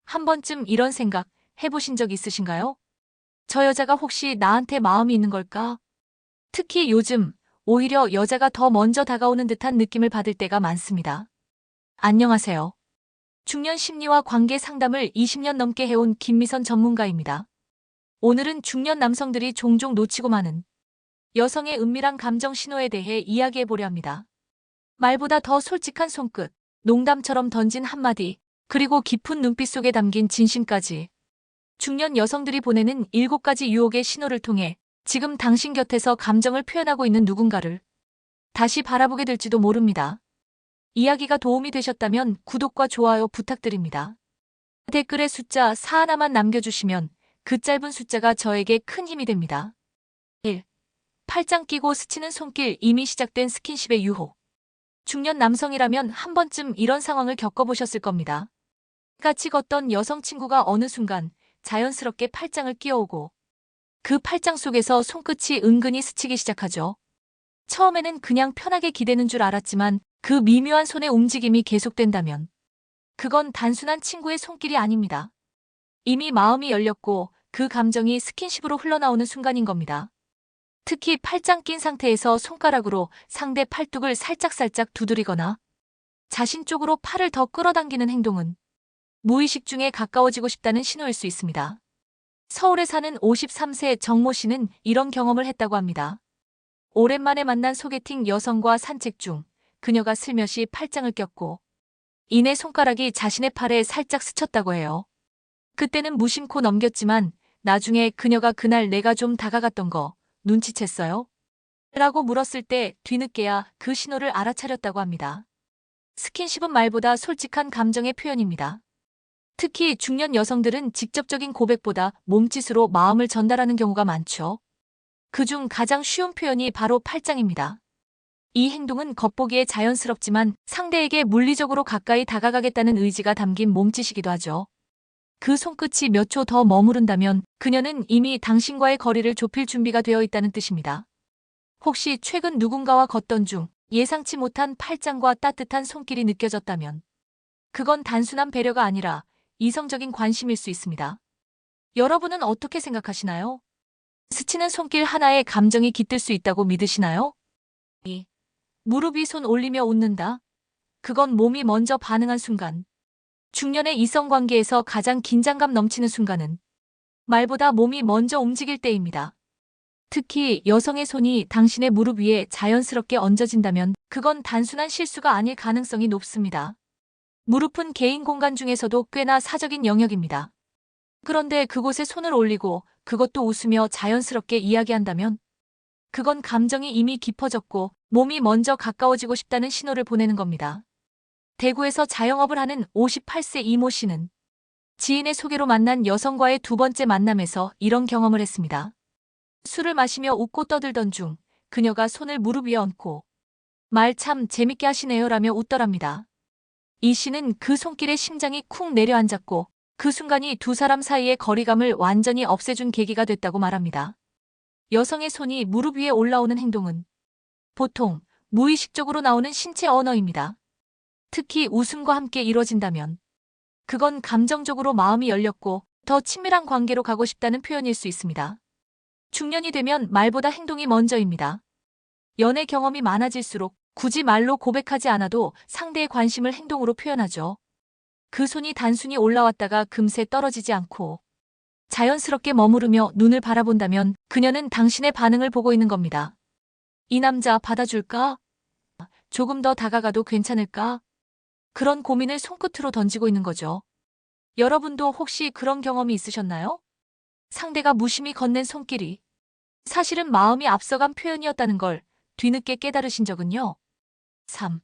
한 번쯤 이런 생각 해보신 적 있으신가요? 저 여자가 혹시 나한테 마음이 있는 걸까? 특히 요즘 오히려 여자가 더 먼저 다가오는 듯한 느낌을 받을 때가 많습니다. 안녕하세요. 중년 심리와 관계 상담을 20년 넘게 해온 김미선 전문가입니다. 오늘은 중년 남성들이 종종 놓치고 마는 여성의 은밀한 감정 신호에 대해 이야기해 보려 합니다. 말보다 더 솔직한 손끝, 농담처럼 던진 한마디, 그리고 깊은 눈빛 속에 담긴 진심까지. 중년 여성들이 보내는 7가지 유혹의 신호를 통해 지금 당신 곁에서 감정을 표현하고 있는 누군가를 다시 바라보게 될지도 모릅니다. 이야기가 도움이 되셨다면 구독과 좋아요 부탁드립니다. 댓글에 숫자 4 하나만 남겨주시면 그 짧은 숫자가 저에게 큰 힘이 됩니다. 1. 팔짱 끼고 스치는 손길. 이미 시작된 스킨십의 유혹. 중년 남성이라면 한 번쯤 이런 상황을 겪어보셨을 겁니다. 같이 걷던 여성친구가 어느 순간 자연스럽게 팔짱을 끼워오고 그 팔짱 속에서 손끝이 은근히 스치기 시작하죠. 처음에는 그냥 편하게 기대는 줄 알았지만 그 미묘한 손의 움직임이 계속된다면 그건 단순한 친구의 손길이 아닙니다. 이미 마음이 열렸고 그 감정이 스킨십으로 흘러나오는 순간인 겁니다. 특히 팔짱 낀 상태에서 손가락으로 상대 팔뚝을 살짝살짝 두드리거나 자신 쪽으로 팔을 더 끌어당기는 행동은 무의식 중에 가까워지고 싶다는 신호일 수 있습니다. 서울에 사는 53세 정모 씨는 이런 경험을 했다고 합니다. 오랜만에 만난 소개팅 여성과 산책 중 그녀가 슬며시 팔짱을 꼈고 이내 손가락이 자신의 팔에 살짝 스쳤다고 해요. 그때는 무심코 넘겼지만 나중에 그녀가 그날 내가 좀 다가갔던 거 눈치챘어요? 라고 물었을 때 뒤늦게야 그 신호를 알아차렸다고 합니다. 스킨십은 말보다 솔직한 감정의 표현입니다. 특히 중년 여성들은 직접적인 고백보다 몸짓으로 마음을 전달하는 경우가 많죠. 그중 가장 쉬운 표현이 바로 팔짱입니다. 이 행동은 겉보기에 자연스럽지만 상대에게 물리적으로 가까이 다가가겠다는 의지가 담긴 몸짓이기도 하죠. 그 손끝이 몇 초 더 머무른다면 그녀는 이미 당신과의 거리를 좁힐 준비가 되어 있다는 뜻입니다. 혹시 최근 누군가와 걷던 중 예상치 못한 팔짱과 따뜻한 손길이 느껴졌다면 그건 단순한 배려가 아니라 이성적인 관심일 수 있습니다. 여러분은 어떻게 생각하시나요? 스치는 손길 하나에 감정이 깃들 수 있다고 믿으시나요? 2. 무릎 위 손 올리며 웃는다. 그건 몸이 먼저 반응한 순간. 중년의 이성관계에서 가장 긴장감 넘치는 순간은 말보다 몸이 먼저 움직일 때입니다. 특히 여성의 손이 당신의 무릎 위에 자연스럽게 얹어진다면 그건 단순한 실수가 아닐 가능성이 높습니다. 무릎은 개인 공간 중에서도 꽤나 사적인 영역입니다. 그런데 그곳에 손을 올리고 그것도 웃으며 자연스럽게 이야기한다면 그건 감정이 이미 깊어졌고 몸이 먼저 가까워지고 싶다는 신호를 보내는 겁니다. 대구에서 자영업을 하는 58세 이모 씨는 지인의 소개로 만난 여성과의 2번째 만남에서 이런 경험을 했습니다. 술을 마시며 웃고 떠들던 중 그녀가 손을 무릎 위에 얹고 말 참 재밌게 하시네요라며 웃더랍니다. 이 씨는 그 손길에 심장이 쿵 내려앉았고 그 순간이 두 사람 사이의 거리감을 완전히 없애준 계기가 됐다고 말합니다. 여성의 손이 무릎 위에 올라오는 행동은 보통 무의식적으로 나오는 신체 언어입니다. 특히 웃음과 함께 이루어진다면 그건 감정적으로 마음이 열렸고 더 친밀한 관계로 가고 싶다는 표현일 수 있습니다. 중년이 되면 말보다 행동이 먼저입니다. 연애 경험이 많아질수록 굳이 말로 고백하지 않아도 상대의 관심을 행동으로 표현하죠. 그 손이 단순히 올라왔다가 금세 떨어지지 않고 자연스럽게 머무르며 눈을 바라본다면 그녀는 당신의 반응을 보고 있는 겁니다. 이 남자 받아줄까? 조금 더 다가가도 괜찮을까? 그런 고민을 손끝으로 던지고 있는 거죠. 여러분도 혹시 그런 경험이 있으셨나요? 상대가 무심히 건넨 손길이 사실은 마음이 앞서간 표현이었다는 걸 뒤늦게 깨달으신 적은요? 3.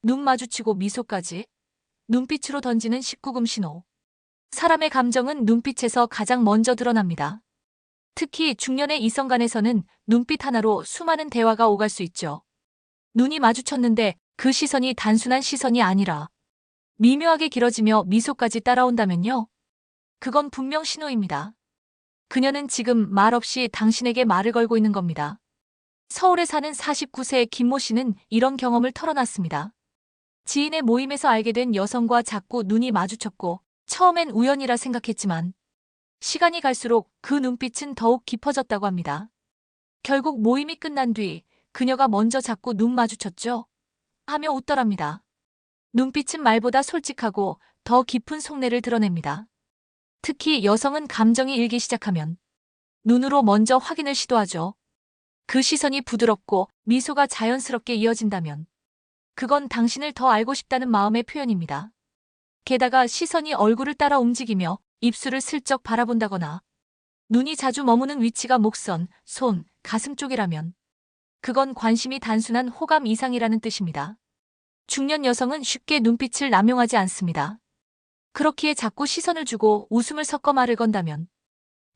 눈 마주치고 미소까지. 눈빛으로 던지는 19금 신호. 사람의 감정은 눈빛에서 가장 먼저 드러납니다. 특히 중년의 이성 간에서는 눈빛 하나로 수많은 대화가 오갈 수 있죠. 눈이 마주쳤는데 그 시선이 단순한 시선이 아니라 미묘하게 길어지며 미소까지 따라온다면요? 그건 분명 신호입니다. 그녀는 지금 말없이 당신에게 말을 걸고 있는 겁니다. 서울에 사는 49세 김모 씨는 이런 경험을 털어놨습니다. 지인의 모임에서 알게 된 여성과 자꾸 눈이 마주쳤고 처음엔 우연이라 생각했지만 시간이 갈수록 그 눈빛은 더욱 깊어졌다고 합니다. 결국 모임이 끝난 뒤 그녀가 먼저 자꾸 눈 마주쳤죠. 하며 웃더랍니다. 눈빛은 말보다 솔직하고 더 깊은 속내를 드러냅니다. 특히 여성은 감정이 일기 시작하면 눈으로 먼저 확인을 시도하죠. 그 시선이 부드럽고 미소가 자연스럽게 이어진다면 그건 당신을 더 알고 싶다는 마음의 표현입니다. 게다가 시선이 얼굴을 따라 움직이며 입술을 슬쩍 바라본다거나 눈이 자주 머무는 위치가 목선, 손, 가슴 쪽이라면 그건 관심이 단순한 호감 이상이라는 뜻입니다. 중년 여성은 쉽게 눈빛을 남용하지 않습니다. 그렇기에 자꾸 시선을 주고 웃음을 섞어 말을 건다면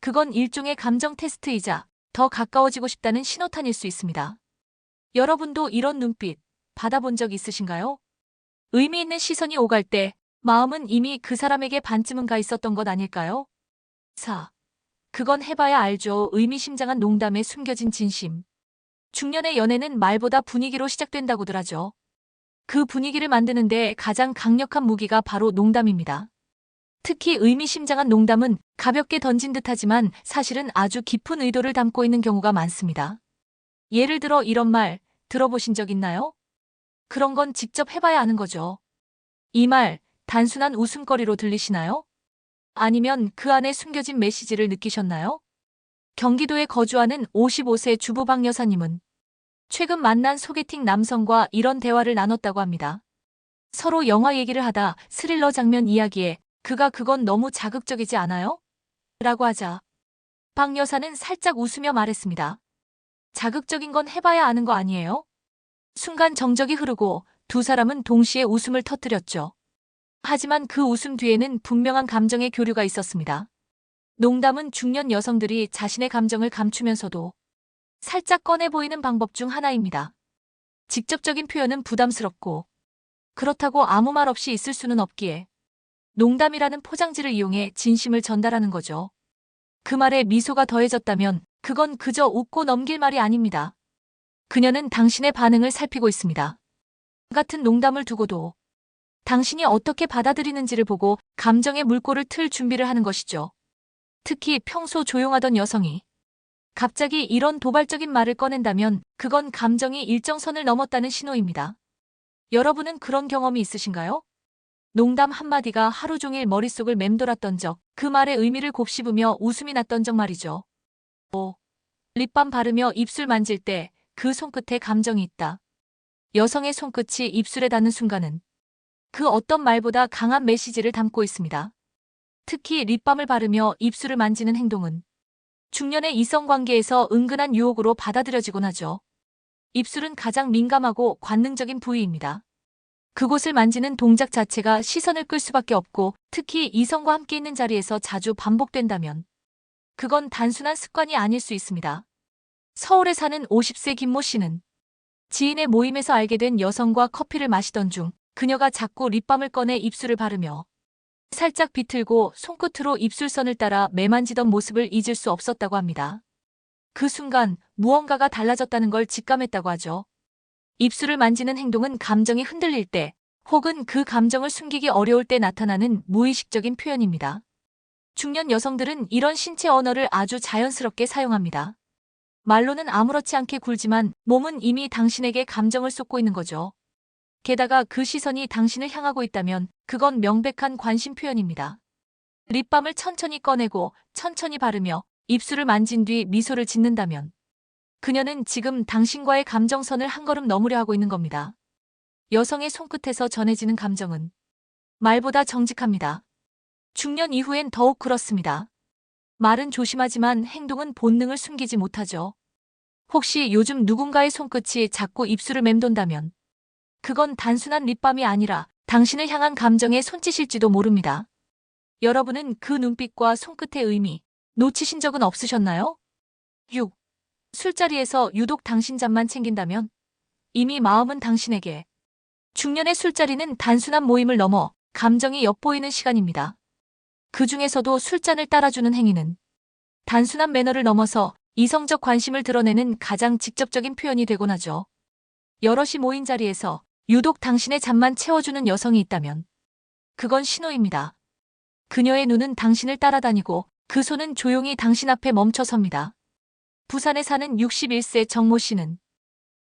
그건 일종의 감정 테스트이자 더 가까워지고 싶다는 신호탄일 수 있습니다. 여러분도 이런 눈빛 받아본 적 있으신가요? 의미 있는 시선이 오갈 때 마음은 이미 그 사람에게 반쯤은 가 있었던 것 아닐까요? 4. 그건 해봐야 알죠. 의미심장한 농담에 숨겨진 진심. 중년의 연애는 말보다 분위기로 시작된다고들 하죠. 그 분위기를 만드는데 가장 강력한 무기가 바로 농담입니다. 특히 의미심장한 농담은 가볍게 던진 듯하지만 사실은 아주 깊은 의도를 담고 있는 경우가 많습니다. 예를 들어 이런 말 들어보신 적 있나요? 그런 건 직접 해봐야 아는 거죠. 이 말 단순한 웃음거리로 들리시나요? 아니면 그 안에 숨겨진 메시지를 느끼셨나요? 경기도에 거주하는 55세 주부 박 여사님은 최근 만난 소개팅 남성과 이런 대화를 나눴다고 합니다. 서로 영화 얘기를 하다 스릴러 장면 이야기에 그가 그건 너무 자극적이지 않아요? 라고 하자 박 여사는 살짝 웃으며 말했습니다. 자극적인 건 해봐야 아는 거 아니에요? 순간 정적이 흐르고 두 사람은 동시에 웃음을 터뜨렸죠. 하지만 그 웃음 뒤에는 분명한 감정의 교류가 있었습니다. 농담은 중년 여성들이 자신의 감정을 감추면서도 살짝 꺼내 보이는 방법 중 하나입니다. 직접적인 표현은 부담스럽고 그렇다고 아무 말 없이 있을 수는 없기에 농담이라는 포장지를 이용해 진심을 전달하는 거죠. 그 말에 미소가 더해졌다면 그건 그저 웃고 넘길 말이 아닙니다. 그녀는 당신의 반응을 살피고 있습니다. 같은 농담을 두고도 당신이 어떻게 받아들이는지를 보고 감정의 물꼬를 틀 준비를 하는 것이죠. 특히 평소 조용하던 여성이 갑자기 이런 도발적인 말을 꺼낸다면 그건 감정이 일정선을 넘었다는 신호입니다. 여러분은 그런 경험이 있으신가요? 농담 한마디가 하루 종일 머릿속을 맴돌았던 적, 그 말의 의미를 곱씹으며 웃음이 났던 적 말이죠. 5. 립밤 바르며 입술 만질 때 그 손끝에 감정이 있다. 여성의 손끝이 입술에 닿는 순간은 그 어떤 말보다 강한 메시지를 담고 있습니다. 특히 립밤을 바르며 입술을 만지는 행동은 중년의 이성관계에서 은근한 유혹으로 받아들여지곤 하죠. 입술은 가장 민감하고 관능적인 부위입니다. 그곳을 만지는 동작 자체가 시선을 끌 수밖에 없고 특히 이성과 함께 있는 자리에서 자주 반복된다면 그건 단순한 습관이 아닐 수 있습니다. 서울에 사는 50세 김모 씨는 지인의 모임에서 알게 된 여성과 커피를 마시던 중 그녀가 자꾸 립밤을 꺼내 입술을 바르며 살짝 비틀고 손끝으로 입술선을 따라 매만지던 모습을 잊을 수 없었다고 합니다. 그 순간 무언가가 달라졌다는 걸 직감했다고 하죠. 입술을 만지는 행동은 감정이 흔들릴 때 혹은 그 감정을 숨기기 어려울 때 나타나는 무의식적인 표현입니다. 중년 여성들은 이런 신체 언어를 아주 자연스럽게 사용합니다. 말로는 아무렇지 않게 굴지만 몸은 이미 당신에게 감정을 쏟고 있는 거죠. 게다가 그 시선이 당신을 향하고 있다면 그건 명백한 관심 표현입니다. 립밤을 천천히 꺼내고 천천히 바르며 입술을 만진 뒤 미소를 짓는다면 그녀는 지금 당신과의 감정선을 한 걸음 넘으려 하고 있는 겁니다. 여성의 손끝에서 전해지는 감정은 말보다 정직합니다. 중년 이후엔 더욱 그렇습니다. 말은 조심하지만 행동은 본능을 숨기지 못하죠. 혹시 요즘 누군가의 손끝이 자꾸 입술을 맴돈다면 그건 단순한 립밤이 아니라 당신을 향한 감정의 손짓일지도 모릅니다. 여러분은 그 눈빛과 손끝의 의미 놓치신 적은 없으셨나요? 6. 술자리에서 유독 당신 잠만 챙긴다면 이미 마음은 당신에게. 중년의 술자리는 단순한 모임을 넘어 감정이 엿보이는 시간입니다. 그 중에서도 술잔을 따라주는 행위는 단순한 매너를 넘어서 이성적 관심을 드러내는 가장 직접적인 표현이 되곤 하죠. 여럿이 모인 자리에서 유독 당신의 잠만 채워주는 여성이 있다면 그건 신호입니다. 그녀의 눈은 당신을 따라다니고 그 손은 조용히 당신 앞에 멈춰 섭니다. 부산에 사는 61세 정모 씨는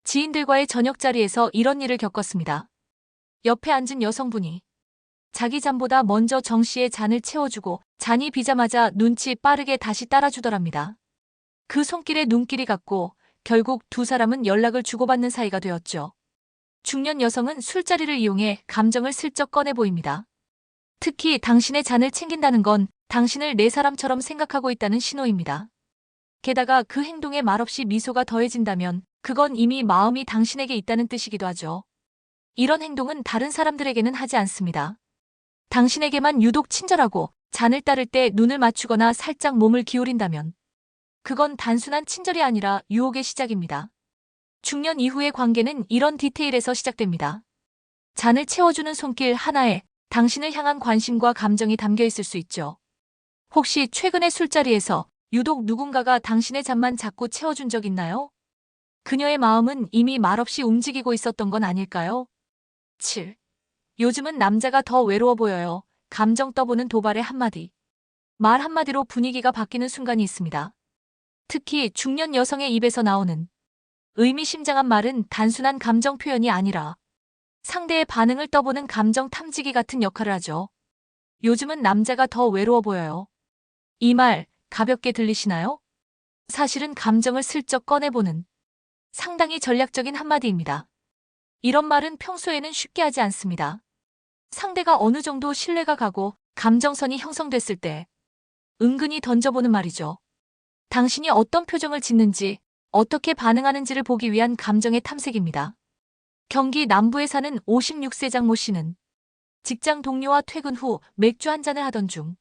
지인들과의 저녁 자리에서 이런 일을 겪었습니다. 옆에 앉은 여성분이 자기 잔보다 먼저 정 씨의 잔을 채워주고 잔이 비자마자 눈치 빠르게 다시 따라주더랍니다. 그 손길에 눈길이 갔고 결국 두 사람은 연락을 주고받는 사이가 되었죠. 중년 여성은 술자리를 이용해 감정을 슬쩍 꺼내 보입니다. 특히 당신의 잔을 챙긴다는 건 당신을 내 사람처럼 생각하고 있다는 신호입니다. 게다가 그 행동에 말없이 미소가 더해진다면 그건 이미 마음이 당신에게 있다는 뜻이기도 하죠. 이런 행동은 다른 사람들에게는 하지 않습니다. 당신에게만 유독 친절하고 잔을 따를 때 눈을 맞추거나 살짝 몸을 기울인다면 그건 단순한 친절이 아니라 유혹의 시작입니다. 중년 이후의 관계는 이런 디테일에서 시작됩니다. 잔을 채워주는 손길 하나에 당신을 향한 관심과 감정이 담겨 있을 수 있죠. 혹시 최근의 술자리에서 유독 누군가가 당신의 잔만 자꾸 채워준 적 있나요? 그녀의 마음은 이미 말없이 움직이고 있었던 건 아닐까요? 7. 요즘은 남자가 더 외로워 보여요. 감정 떠보는 도발의 한마디. 말 한마디로 분위기가 바뀌는 순간이 있습니다. 특히 중년 여성의 입에서 나오는 의미심장한 말은 단순한 감정 표현이 아니라 상대의 반응을 떠보는 감정 탐지기 같은 역할을 하죠. 요즘은 남자가 더 외로워 보여요. 이 말 가볍게 들리시나요? 사실은 감정을 슬쩍 꺼내보는 상당히 전략적인 한마디입니다. 이런 말은 평소에는 쉽게 하지 않습니다. 상대가 어느 정도 신뢰가 가고 감정선이 형성됐을 때 은근히 던져보는 말이죠. 당신이 어떤 표정을 짓는지, 어떻게 반응하는지를 보기 위한 감정의 탐색입니다. 경기 남부에 사는 56세 장모 씨는 직장 동료와 퇴근 후 맥주 한 잔을 하던 중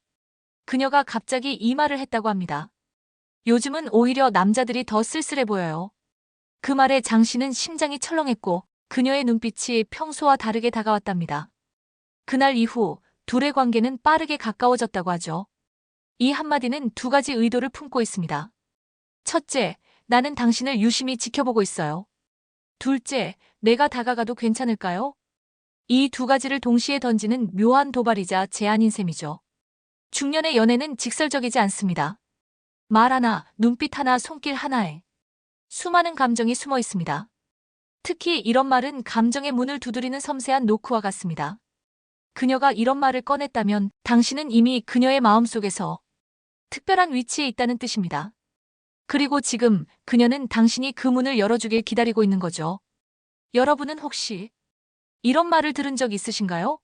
그녀가 갑자기 이 말을 했다고 합니다. 요즘은 오히려 남자들이 더 쓸쓸해 보여요. 그 말에 장 씨는 심장이 철렁했고 그녀의 눈빛이 평소와 다르게 다가왔답니다. 그날 이후 둘의 관계는 빠르게 가까워졌다고 하죠. 이 한마디는 두 가지 의도를 품고 있습니다. 첫째, 나는 당신을 유심히 지켜보고 있어요. 둘째, 내가 다가가도 괜찮을까요? 이 두 가지를 동시에 던지는 묘한 도발이자 제안인 셈이죠. 중년의 연애는 직설적이지 않습니다. 말 하나, 눈빛 하나, 손길 하나에 수많은 감정이 숨어 있습니다. 특히 이런 말은 감정의 문을 두드리는 섬세한 노크와 같습니다. 그녀가 이런 말을 꺼냈다면 당신은 이미 그녀의 마음속에서 특별한 위치에 있다는 뜻입니다. 그리고 지금 그녀는 당신이 그 문을 열어주길 기다리고 있는 거죠. 여러분은 혹시 이런 말을 들은 적 있으신가요?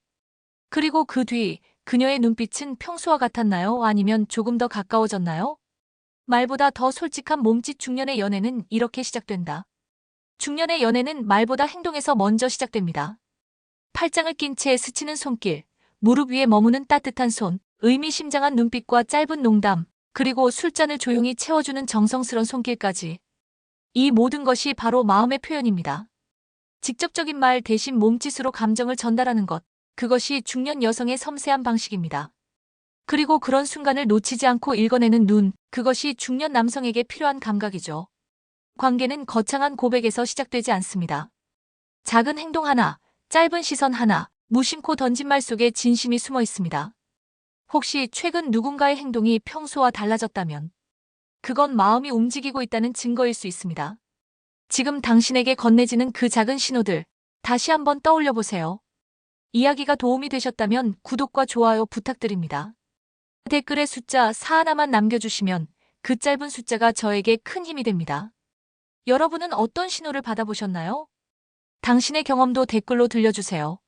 그리고 그 뒤 그녀의 눈빛은 평소와 같았나요? 아니면 조금 더 가까워졌나요? 말보다 더 솔직한 몸짓. 중년의 연애는 이렇게 시작된다. 중년의 연애는 말보다 행동에서 먼저 시작됩니다. 팔짱을 낀 채 스치는 손길, 무릎 위에 머무는 따뜻한 손, 의미심장한 눈빛과 짧은 농담, 그리고 술잔을 조용히 채워주는 정성스런 손길까지. 이 모든 것이 바로 마음의 표현입니다. 직접적인 말 대신 몸짓으로 감정을 전달하는 것, 그것이 중년 여성의 섬세한 방식입니다. 그리고 그런 순간을 놓치지 않고 읽어내는 눈, 그것이 중년 남성에게 필요한 감각이죠. 관계는 거창한 고백에서 시작되지 않습니다. 작은 행동 하나, 짧은 시선 하나, 무심코 던진 말 속에 진심이 숨어 있습니다. 혹시 최근 누군가의 행동이 평소와 달라졌다면 그건 마음이 움직이고 있다는 증거일 수 있습니다. 지금 당신에게 건네지는 그 작은 신호들 다시 한번 떠올려 보세요. 이야기가 도움이 되셨다면 구독과 좋아요 부탁드립니다. 댓글에 숫자 4 하나만 남겨주시면 그 짧은 숫자가 저에게 큰 힘이 됩니다. 여러분은 어떤 신호를 받아보셨나요? 당신의 경험도 댓글로 들려주세요.